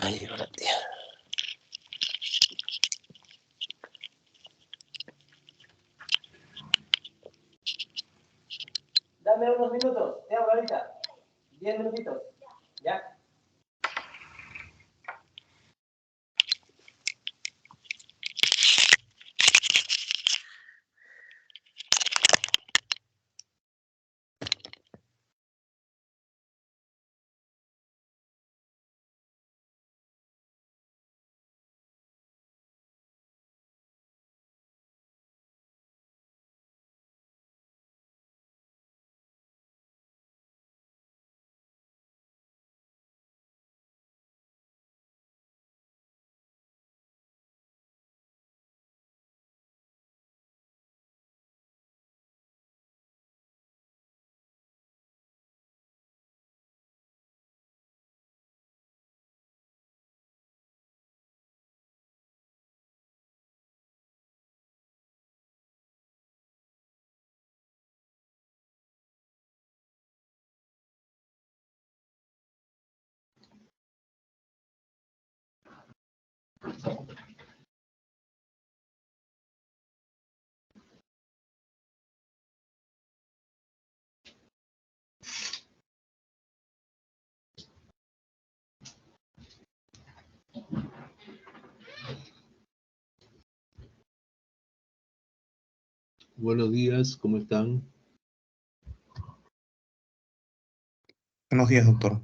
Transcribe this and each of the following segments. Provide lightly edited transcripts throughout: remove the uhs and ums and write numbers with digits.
Ay, gracias. Dame unos minutos, te hablo ahorita. 10 minutitos, ¿ya? Buenos días, ¿cómo están? Buenos días, doctor.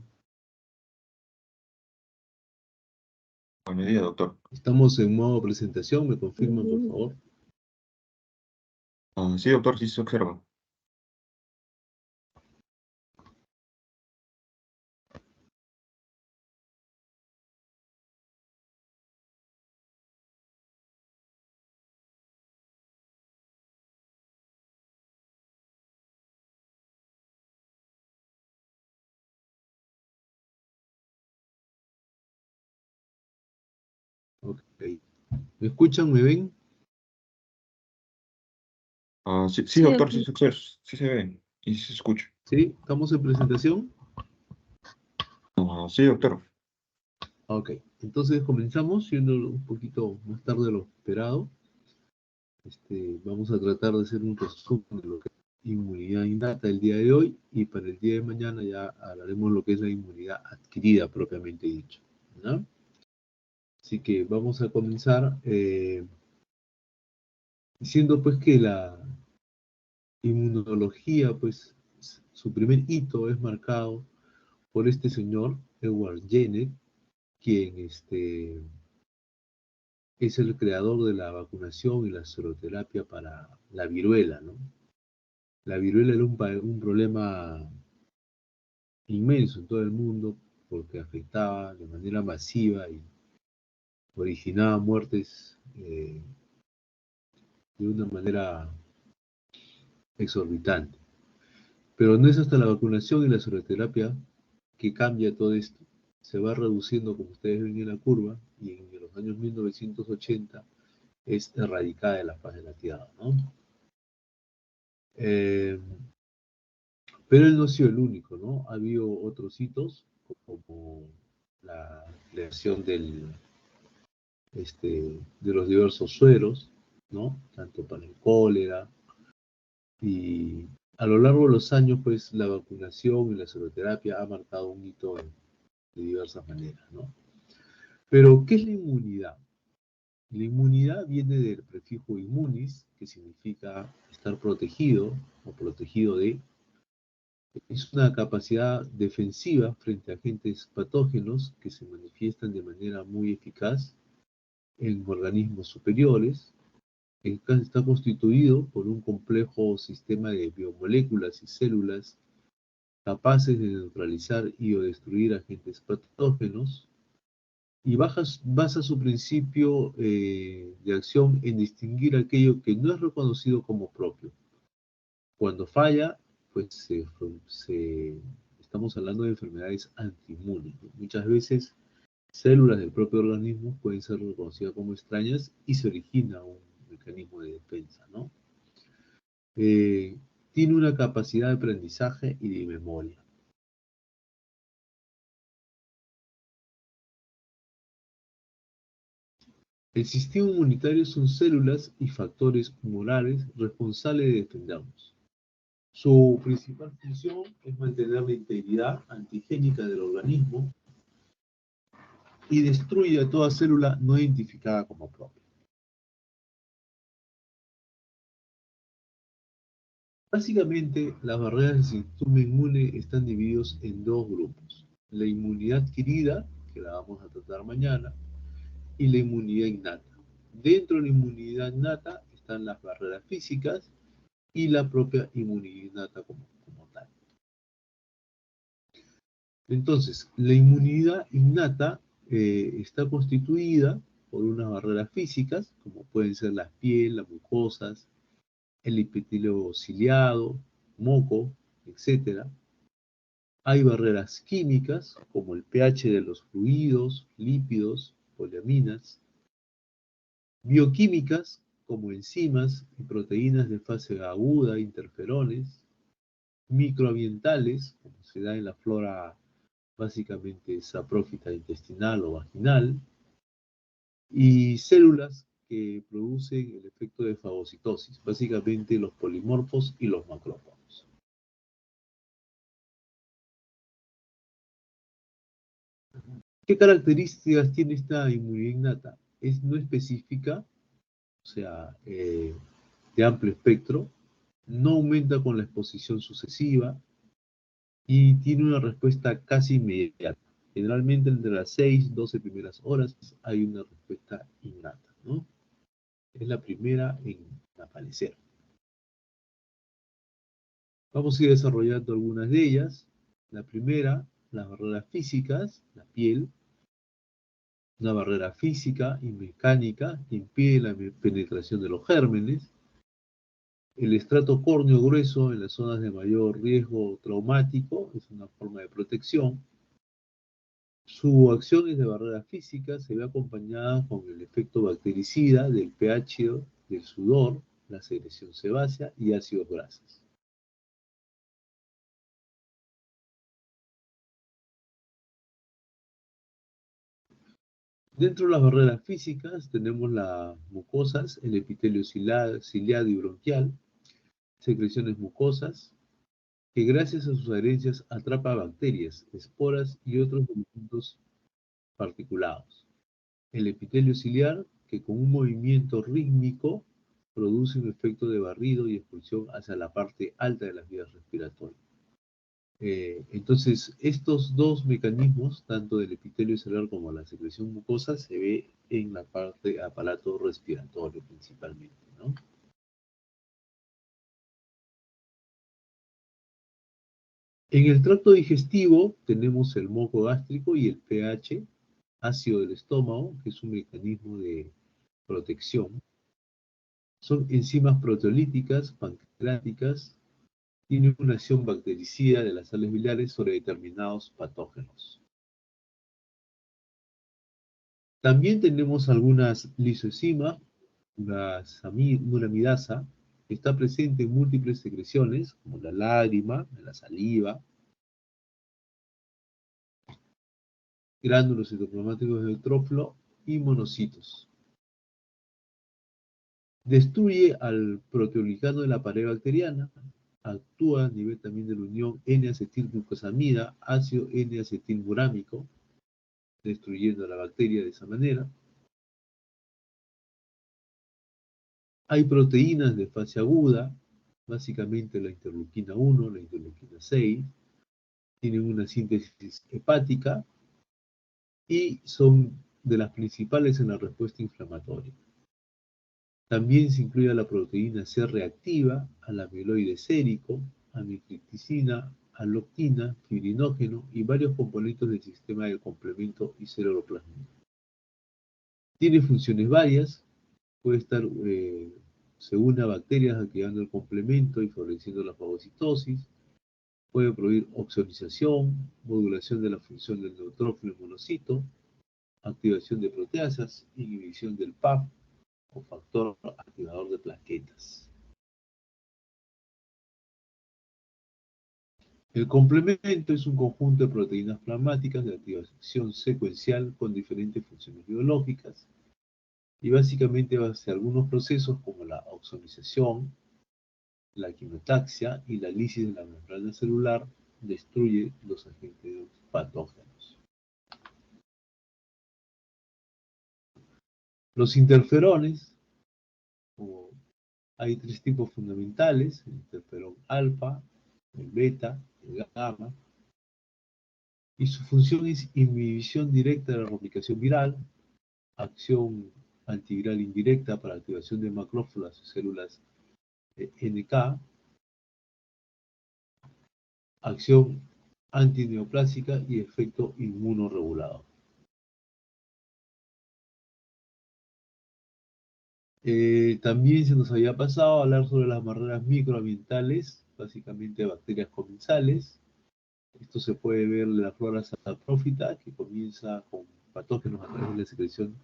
Buenos días, doctor. Estamos en modo presentación, ¿me confirman, por favor? Sí, doctor, sí se observa. Ok. ¿Me escuchan, me ven? Sí, doctor, sí se observa, sí se ve y sí se escucha. ¿Sí? ¿Estamos en presentación? Sí, doctor. Ok, entonces comenzamos, siendo un poquito más tarde de lo esperado. Vamos a tratar de hacer un resumen de lo que es inmunidad innata el día de hoy, y para el día de mañana ya hablaremos lo que es la inmunidad adquirida propiamente dicho, ¿no? Así que vamos a comenzar diciendo pues que la inmunología, pues su primer hito es marcado por este señor, Edward Jenner, quien es el creador de la vacunación y la seroterapia para la viruela, ¿no? La viruela era un problema inmenso en todo el mundo porque afectaba de manera masiva y originaba muertes de una manera exorbitante. Pero no es hasta la vacunación y la seroterapia que cambia todo esto. Se va reduciendo, como ustedes ven en la curva, y en los años 1980 es erradicada de la faz de la Tierra, ¿no? Pero él no ha sido el único, ¿no? Ha habido otros hitos, como la creación de los diversos sueros, ¿no? Tanto para el cólera, y a lo largo de los años, pues, la vacunación y la seroterapia ha marcado un hito de diversas maneras, ¿no? Pero, ¿qué es la inmunidad? La inmunidad viene del prefijo immunis, que significa estar protegido o protegido de. Es una capacidad defensiva frente a agentes patógenos que se manifiestan de manera muy eficaz en organismos superiores. Está constituido por un complejo sistema de biomoléculas y células capaces de neutralizar y o destruir agentes patógenos, y basa su principio de acción en distinguir aquello que no es reconocido como propio. Cuando falla, pues estamos hablando de enfermedades antiinmunes, ¿no? Muchas veces células del propio organismo pueden ser reconocidas como extrañas y se origina un mecanismo de defensa, ¿no? Tiene una capacidad de aprendizaje y de memoria. El sistema inmunitario son células y factores humorales responsables de defendernos. Su principal función es mantener la integridad antigénica del organismo y destruye a toda célula no identificada como propia. Básicamente, las barreras del sistema inmune están divididas en dos grupos. La inmunidad adquirida, que la vamos a tratar mañana, y la inmunidad innata. Dentro de la inmunidad innata están las barreras físicas y la propia inmunidad innata como tal. Entonces, la inmunidad innata está constituida por unas barreras físicas, como pueden ser la piel, las mucosas, el epitelio ciliado, moco, etc. Hay barreras químicas, como el pH de los fluidos, lípidos, poliaminas. Bioquímicas, como enzimas y proteínas de fase aguda, interferones. Microambientales, como se da en la flora básicamente saprófita intestinal o vaginal. Y células que producen el efecto de fagocitosis, básicamente los polimorfos y los macrófagos. ¿Qué características tiene esta inmunidad innata? Es no específica, o sea, de amplio espectro, no aumenta con la exposición sucesiva y tiene una respuesta casi inmediata. Generalmente entre las 6 y 12 primeras horas hay una respuesta innata, ¿no? Es la primera en aparecer. Vamos a ir desarrollando algunas de ellas. La primera, las barreras físicas, la piel. Una barrera física y mecánica que impide la penetración de los gérmenes. El estrato córneo grueso en las zonas de mayor riesgo traumático es una forma de protección. Su acción es de barrera física, se ve acompañada con el efecto bactericida del pH del sudor, la secreción sebácea y ácidos grasos. Dentro de las barreras físicas tenemos las mucosas, el epitelio ciliado y bronquial, secreciones mucosas, que gracias a sus adherencias atrapa bacterias, esporas y otros elementos particulados. El epitelio ciliar, que con un movimiento rítmico produce un efecto de barrido y expulsión hacia la parte alta de las vías respiratorias. Entonces, estos dos mecanismos, tanto del epitelio celular como la secreción mucosa, se ve en la parte aparato respiratorio principalmente, ¿no? En el tracto digestivo tenemos el moco gástrico y el pH ácido del estómago, que es un mecanismo de protección. Son enzimas proteolíticas, pancreáticas, tienen una acción bactericida de las sales biliares sobre determinados patógenos. También tenemos algunas lisoenzimas, la muramidasa, que está presente en múltiples secreciones, como la lágrima, la saliva, gránulos citoplasmáticos de neutrófilo y monocitos. Destruye al proteoglicano de la pared bacteriana, actúa a nivel también de la unión N-acetilglucosamida, ácido N-acetilmurámico, destruyendo a la bacteria de esa manera. Hay proteínas de fase aguda, básicamente la interleuquina 1, la interleuquina 6, tienen una síntesis hepática y son de las principales en la respuesta inflamatoria. También se incluye a la proteína C reactiva, al amiloide sérico, amitripticina, aloptina, fibrinógeno y varios componentes del sistema de complemento y cerebroplasmina. Tiene funciones varias, puede estar, se une a bacterias activando el complemento y favoreciendo la fagocitosis, puede producir oxonización, modulación de la función del neutrófilo y monocito, activación de proteasas, inhibición del PAF o factor activador de plaquetas. El complemento es un conjunto de proteínas plasmáticas de activación secuencial con diferentes funciones biológicas. Y básicamente hace algunos procesos como la oxonización, la quimiotaxia y la lisis de la membrana celular destruye los agentes patógenos. Los interferones, hay tres tipos fundamentales: el interferón alfa, el beta, el gamma, y su función es inhibición directa de la replicación viral, acción antiviral indirecta para activación de macrófagas y células NK, acción antineoplásica y efecto inmunorregulador. También se nos había pasado a hablar sobre las barreras microambientales, básicamente bacterias comensales. Esto se puede ver en la flora saprófita, que comienza con patógenos a través de la secreción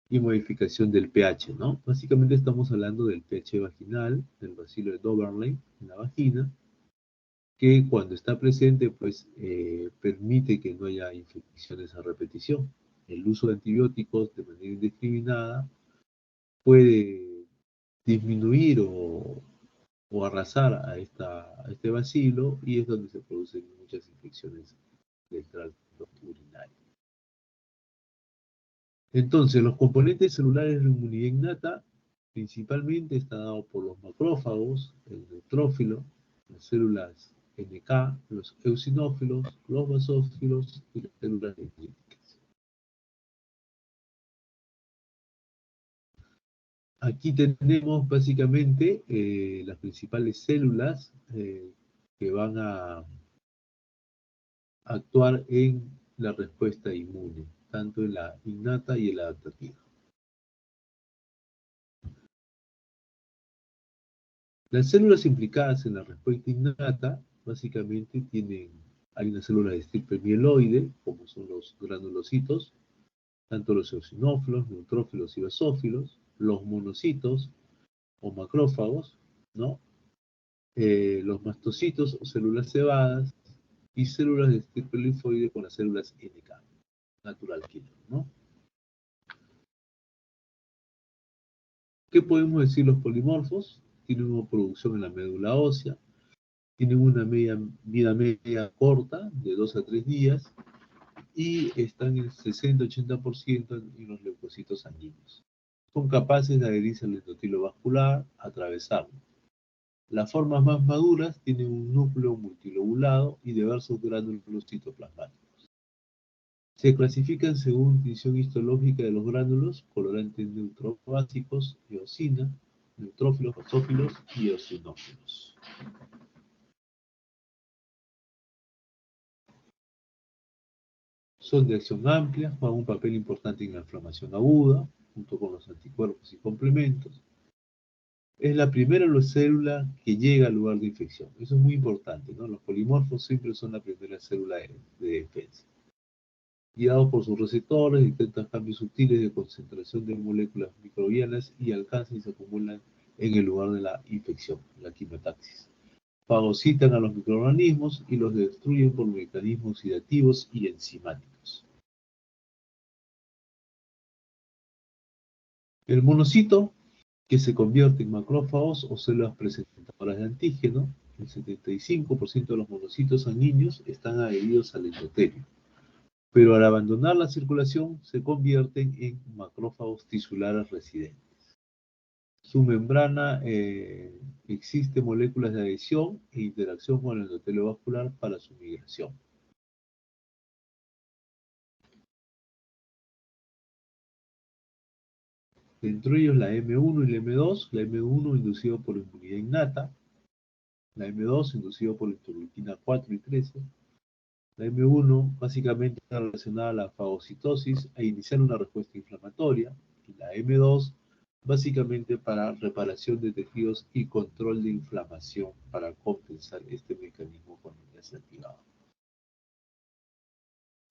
y modificación del pH, ¿no? Básicamente estamos hablando del pH vaginal, del bacilo de Doverley en la vagina, que cuando está presente, pues permite que no haya infecciones a repetición. El uso de antibióticos de manera indiscriminada puede disminuir o arrasar a este bacilo, y es donde se producen muchas infecciones del tracto urinario. Entonces, los componentes celulares de la inmunidad innata principalmente están dados por los macrófagos, el neutrófilo, las células NK, los eosinófilos, los basófilos y las células dendríticas. Aquí tenemos básicamente las principales células que van a actuar en la respuesta inmune, tanto en la innata y en la adaptativa. Las células implicadas en la respuesta innata básicamente hay una célula de estirpe mieloide, como son los granulocitos, tanto los eosinófilos, neutrófilos y basófilos, los monocitos o macrófagos, ¿no? Los mastocitos o células cebadas, y células de estirpe linfoide con las células NK, natural killer, ¿no? ¿Qué podemos decir los polimorfos? Tienen una producción en la médula ósea, tienen una vida media corta, de 2 a 3 días, y están en el 60-80% en los leucocitos sanguíneos. Son capaces de adherirse al endotelo vascular, atravesarlo. Las formas más maduras tienen un núcleo multilobulado y diversos gránulos citoplasmáticos. Se clasifican según división histológica de los gránulos: colorantes neutróficos, eosina, neutrófilos, basófilos y eosinófilos. Son de acción amplia, juegan un papel importante en la inflamación aguda, junto con los anticuerpos y complementos. Es la primera célula que llega al lugar de infección. Eso es muy importante, ¿no? Los polimorfos siempre son la primera célula de defensa. Guiados por sus receptores, intentan cambios sutiles de concentración de moléculas microbianas y alcanzan y se acumulan en el lugar de la infección, la quimiotaxis. Fagocitan a los microorganismos y los destruyen por mecanismos oxidativos y enzimáticos. El monocito, que se convierte en macrófagos o células presentadoras de antígeno, el 75% de los monocitos sanguíneos están adheridos al endotelio, pero al abandonar la circulación se convierten en macrófagos tisulares residentes. Su membrana existe moléculas de adhesión e interacción con el endotelio vascular para su migración. Entre ellos la M1 y la M2, la M1 inducido por inmunidad innata, la M2 inducido por interleuquina 4 y 13, la M1 básicamente está relacionada a la fagocitosis e iniciar una respuesta inflamatoria, y la M2 básicamente para reparación de tejidos y control de inflamación para compensar este mecanismo cuando ya se ha activado.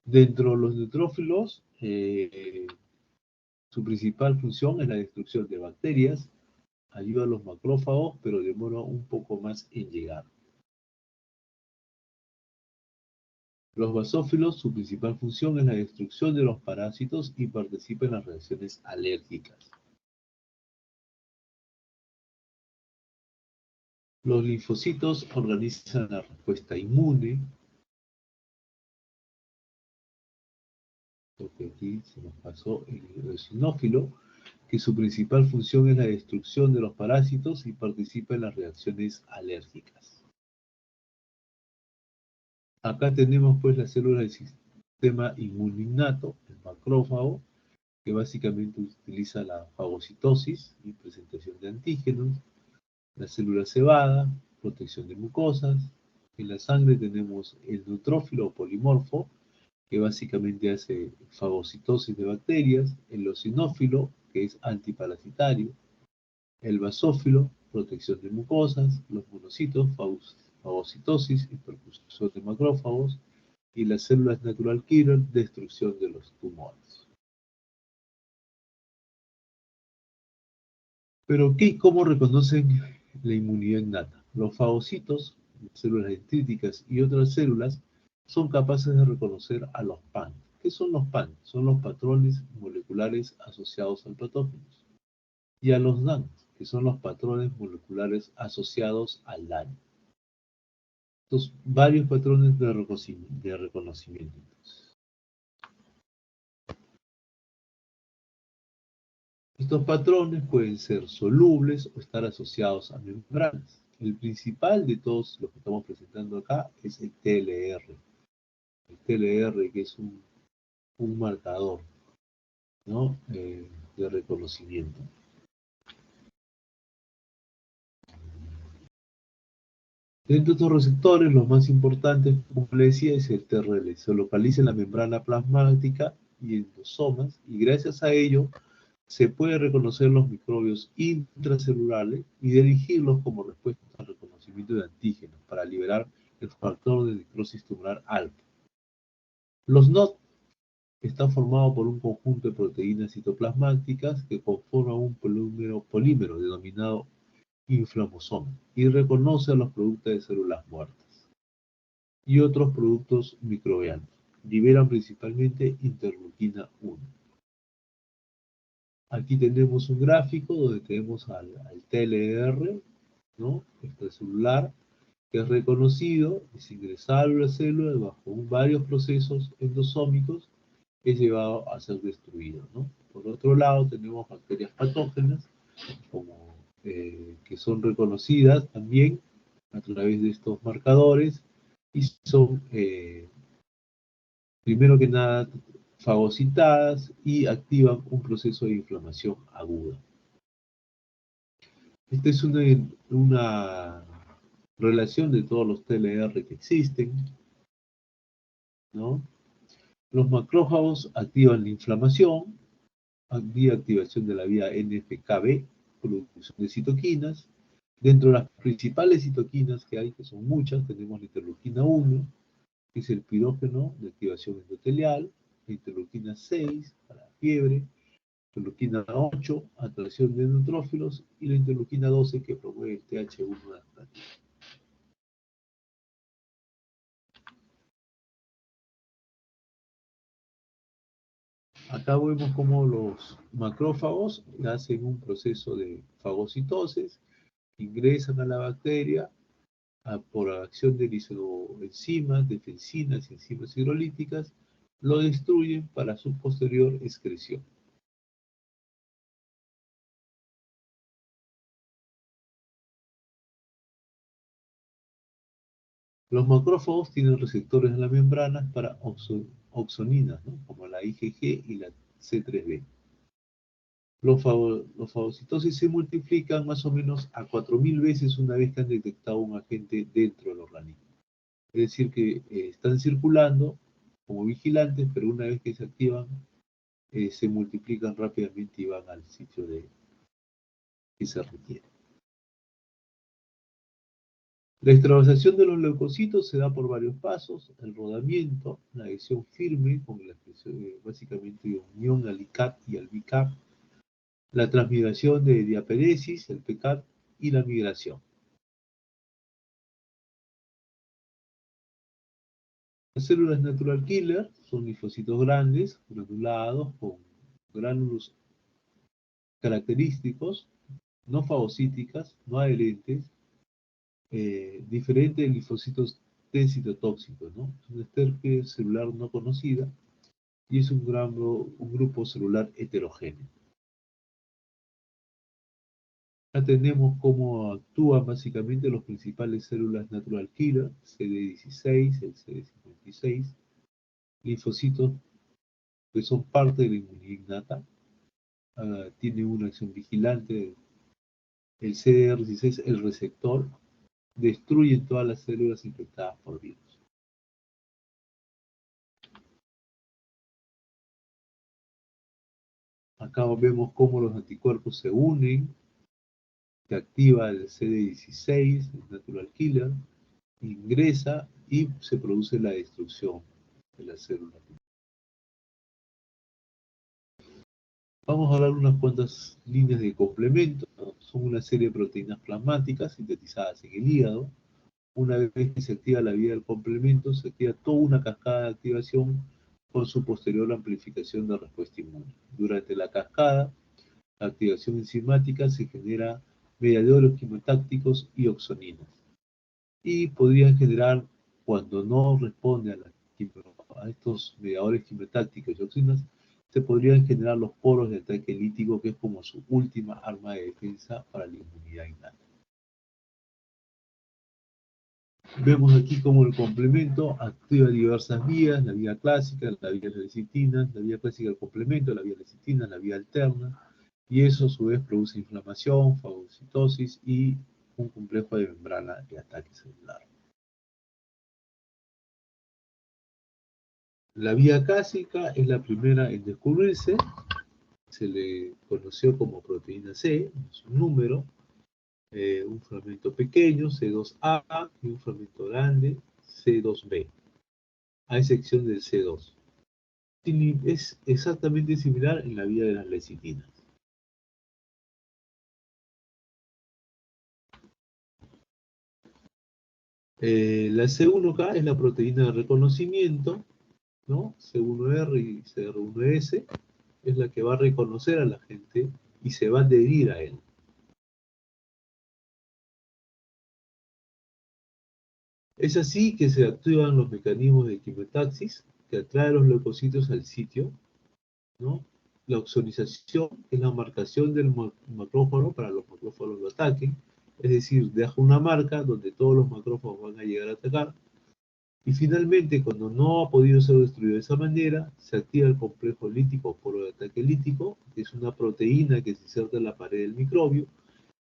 Dentro de los neutrófilos, su principal función es la destrucción de bacterias, ayuda a los macrófagos, pero demora un poco más en llegar. Los basófilos, su principal función es la destrucción de los parásitos y participa en las reacciones alérgicas. Los linfocitos organizan la respuesta inmune. Porque aquí se nos pasó el eosinófilo, que su principal función es la destrucción de los parásitos y participa en las reacciones alérgicas. Acá tenemos pues las células del sistema inmune innato, el macrófago, que básicamente utiliza la fagocitosis y presentación de antígenos, la célula cebada, protección de mucosas. En la sangre tenemos el neutrófilo o polimorfo, que básicamente hace fagocitosis de bacterias, el eosinófilo, que es antiparasitario, el basófilo, protección de mucosas, los monocitos, fagocitosis y percusión de macrófagos, y las células natural killer, destrucción de los tumores. Pero ¿cómo reconocen la inmunidad innata? Los fagocitos, células dendríticas y otras células son capaces de reconocer a los PAN. ¿Qué son los PAN? Son los patrones moleculares asociados al patógeno. Y a los DAN, que son los patrones moleculares asociados al daño. Entonces, varios patrones de reconocimiento. Estos patrones pueden ser solubles o estar asociados a membranas. El principal de todos los que estamos presentando acá es el TLR. El TLR, que es un marcador, ¿no? De reconocimiento. Dentro de estos receptores, los más importantes, como le decía, es el TRL. Se localiza en la membrana plasmática y endosomas, y gracias a ello se puede reconocer los microbios intracelulares y dirigirlos como respuesta al reconocimiento de antígenos para liberar el factor de necrosis tumoral alfa. Los NOT están formados por un conjunto de proteínas citoplasmáticas que conforman un polímero denominado inflamosoma y reconoce a los productos de células muertas y otros productos microbianos. Liberan principalmente interleuquina 1. Aquí tenemos un gráfico donde tenemos al TLR, ¿no? Extracelular, que es reconocido, es ingresado a la célula bajo varios procesos endosómicos, es llevado a ser destruido, ¿no? Por otro lado, tenemos bacterias patógenas, como, que son reconocidas también a través de estos marcadores y son, primero que nada, fagocitadas y activan un proceso de inflamación aguda. Esta es una relación de todos los TLR que existen, ¿no? Los macrófagos activan la inflamación, vía activación de la vía NF-κB, producción de citoquinas. Dentro de las principales citoquinas que hay, que son muchas, tenemos la interleuquina 1, que es el pirógeno de activación endotelial, la interleuquina 6 para la fiebre, la interleuquina 8, atracción de neutrófilos, y la interleuquina 12 que promueve el TH1 adaptativo. Acá vemos cómo los macrófagos hacen un proceso de fagocitosis, ingresan a la bacteria por acción de lisoenzimas, defensinas y enzimas hidrolíticas, lo destruyen para su posterior excreción. Los macrófagos tienen receptores en la membrana para oxoninas, ¿no? Como la IgG y la C3b. Los fagocitosis se multiplican más o menos a 4000 veces una vez que han detectado un agente dentro del organismo. Es decir, que están circulando como vigilantes, pero una vez que se activan, se multiplican rápidamente y van al sitio que se requiere. La extravasación de los leucocitos se da por varios pasos: el rodamiento, la adhesión firme, con la básicamente de unión al ICAP y al BICAP, la transmigración de diaperesis, el PCAP, y la migración. Las células natural killer son linfocitos grandes, granulados, con gránulos característicos, no fagocíticas, no adherentes, diferente de linfocitos T citotóxicos, ¿no? Es una estirpe celular no conocida y es un grupo celular heterogéneo. Ya tenemos cómo actúan básicamente los principales células natural killer, CD16, el CD56, linfocitos que son parte de la inmunidad innata, tiene una acción vigilante, el CDR16, el receptor, destruye todas las células infectadas por virus. Acá vemos cómo los anticuerpos se unen, se activa el CD16, el natural killer, ingresa y se produce la destrucción de la célula. Vamos a hablar unas cuantas líneas de complemento, ¿no? Son una serie de proteínas plasmáticas sintetizadas en el hígado. Una vez que se activa la vía del complemento, se activa toda una cascada de activación con su posterior amplificación de respuesta inmune. Durante la cascada, la activación enzimática se genera mediadores quimiotácticos y oxoninas. Y podrían generar, cuando no responde a estos mediadores quimiotácticos y oxinas, se podrían generar los poros de ataque lítico, que es como su última arma de defensa para la inmunidad innata. Vemos aquí cómo el complemento activa diversas vías, la vía clásica, la vía de las lecitinas, la vía clásica del complemento, la vía de las lecitinas, la vía alterna, y eso a su vez produce inflamación, fagocitosis y un complejo de membrana de ataque celular. La vía clásica es la primera en descubrirse, se le conoció como proteína C, es un número, un fragmento pequeño, C2A, y un fragmento grande, C2B, a excepción del C2. Es exactamente similar en la vía de las lecitinas. La C1K es la proteína de reconocimiento, ¿no? C1R y CR1S es la que va a reconocer a la gente y se va a adherir a él. Es así que se activan los mecanismos de quimiotaxis que atraen los leucocitos al sitio, ¿no? La oxonización es la marcación del macrófago para los macrófagos lo ataquen, es decir, deja una marca donde todos los macrófagos van a llegar a atacar. Y finalmente, cuando no ha podido ser destruido de esa manera, se activa el complejo lítico o poro de ataque lítico, que es una proteína que se inserta en la pared del microbio,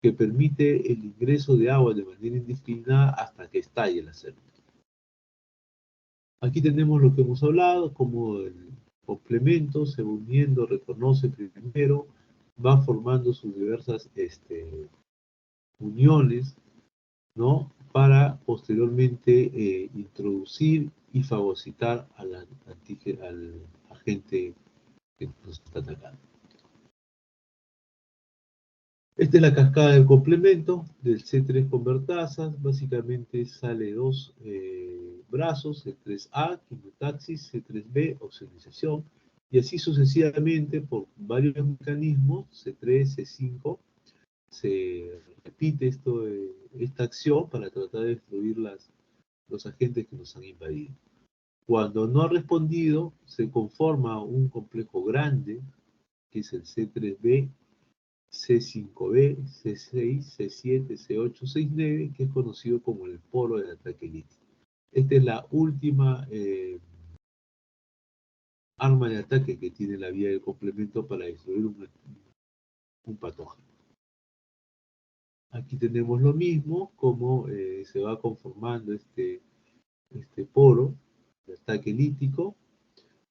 que permite el ingreso de agua de manera indiscriminada hasta que estalle la célula. Aquí tenemos lo que hemos hablado, como el complemento se va uniendo, reconoce primero, va formando sus diversas uniones, ¿no? Para posteriormente introducir y fagocitar al agente que nos está atacando. Esta es la cascada del complemento del C3 convertasas. Básicamente sale dos brazos, C3A, quimiotaxis, C3B, oxonización, y así sucesivamente por varios mecanismos, C3, C5, se repite esta acción para tratar de destruir los agentes que nos han invadido. Cuando no ha respondido, se conforma un complejo grande, que es el C3B, C5B, C6, C7, C8, C9, que es conocido como el poro de ataque lítico. Esta es la última arma de ataque que tiene la vía del complemento para destruir un patógeno. Aquí tenemos lo mismo, como se va conformando este poro de ataque lítico,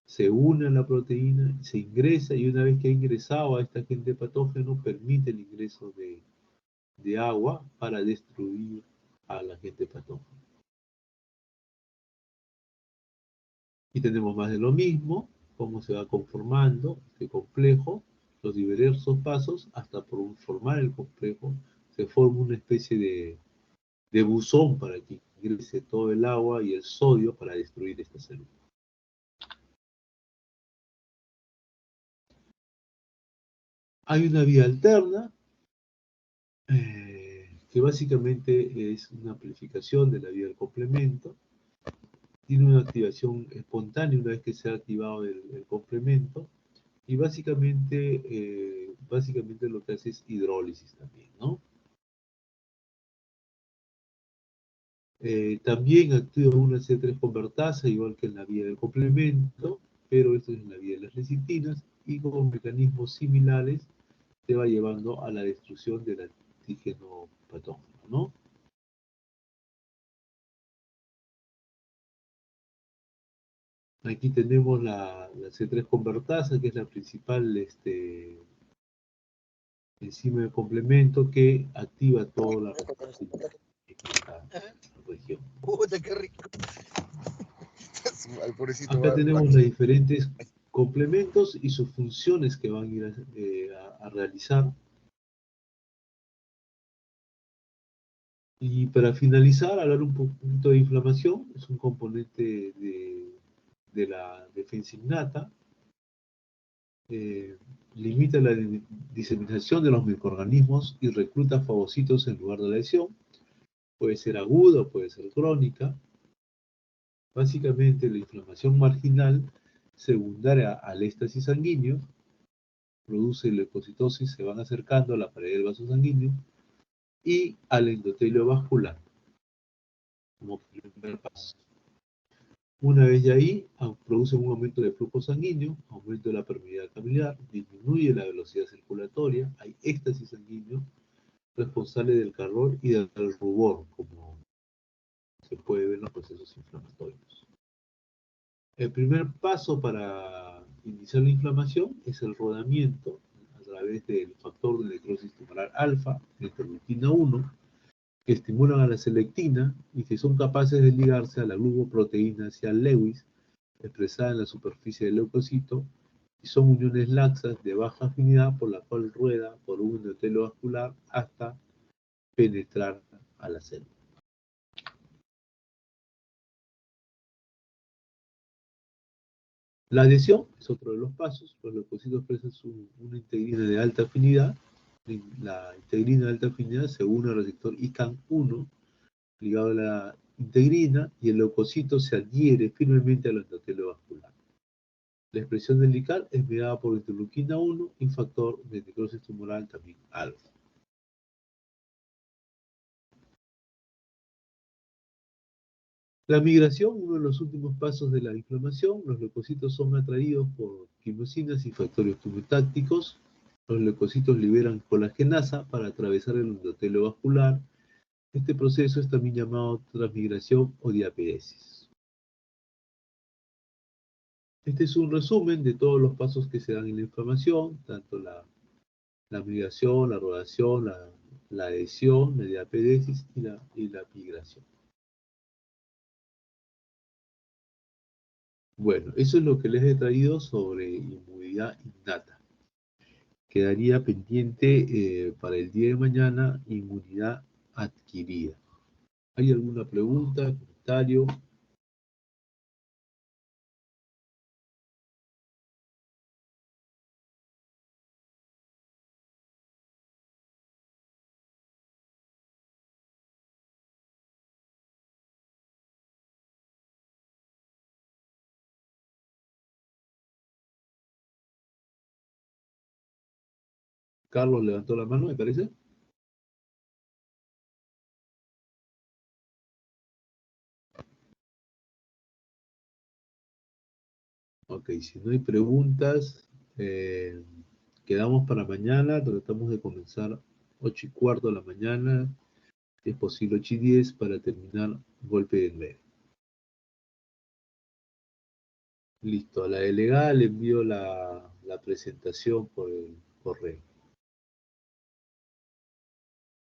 se une a la proteína, se ingresa, y una vez que ha ingresado a este agente patógeno, permite el ingreso de agua para destruir al agente patógeno. Y tenemos más de lo mismo, cómo se va conformando este complejo, los diversos pasos, hasta por formar el complejo, se forma una especie de buzón para que ingrese todo el agua y el sodio para destruir esta célula. Hay una vía alterna, que básicamente es una amplificación de la vía del complemento. Tiene una activación espontánea una vez que se ha activado el complemento. Y básicamente lo que hace es hidrólisis también, ¿no? También activa una C3 convertasa, igual que en la vía del complemento, pero esto es en la vía de las lecitinas, y con mecanismos similares te va llevando a la destrucción del antígeno patógeno, ¿no? Aquí tenemos la C3 convertasa, que es la principal enzima de complemento que activa toda la región. Puta, qué rico. Al pobrecito Acá va- tenemos los diferentes complementos y sus funciones que van a ir a realizar. Y para finalizar, hablar un poquito de inflamación. Es un componente de la defensa innata. Limita la diseminación de los microorganismos y recluta fagocitos en lugar de la lesión. Puede ser aguda o puede ser crónica. Básicamente, la inflamación marginal secundaria al éxtasis sanguíneo produce leucocitosis, se van acercando a la pared del vaso sanguíneo y al endotelio vascular, como primer paso. Una vez ya ahí, produce un aumento de flujo sanguíneo, aumento de la permeabilidad capilar, disminuye la velocidad circulatoria, hay éxtasis sanguíneo, responsable del calor y del rubor, como se puede ver en los procesos inflamatorios. El primer paso para iniciar la inflamación es el rodamiento a través del factor de necrosis tumoral alfa, la interleuquina 1, que estimulan a la selectina y que son capaces de ligarse a la glucoproteína hacia Lewis, expresada en la superficie del leucocito, y son uniones laxas de baja afinidad por la cual rueda por un endotelio vascular hasta penetrar a la célula. La adhesión es otro de los pasos. Los leucocitos expresan una integrina de alta afinidad. La integrina de alta afinidad se une al receptor ICANN1 ligado a la integrina y el leucocito se adhiere firmemente al endotelio vascular. La expresión del ICANN es mediada por interleuquina 1 y factor de necrosis tumoral también alfa. La migración, uno de los últimos pasos de la inflamación. Los leucocitos son atraídos por quimosinas y factores tumiotácticos. Los leucocitos liberan colagenasa para atravesar el endotelio vascular. Este proceso es también llamado transmigración o diapedesis. Este es un resumen de todos los pasos que se dan en la inflamación, tanto la migración, la rodación, la adhesión, la diapedesis y la migración. Bueno, eso es lo que les he traído sobre inmunidad innata. Quedaría pendiente para el día de mañana inmunidad adquirida. ¿Hay alguna pregunta, comentario? Carlos levantó la mano, me parece. Ok, si no hay preguntas, quedamos para mañana. Tratamos de comenzar 8:15 de la mañana, si es posible 8:10, para terminar golpe de 9. Listo, a la delegada le envío la presentación por el correo.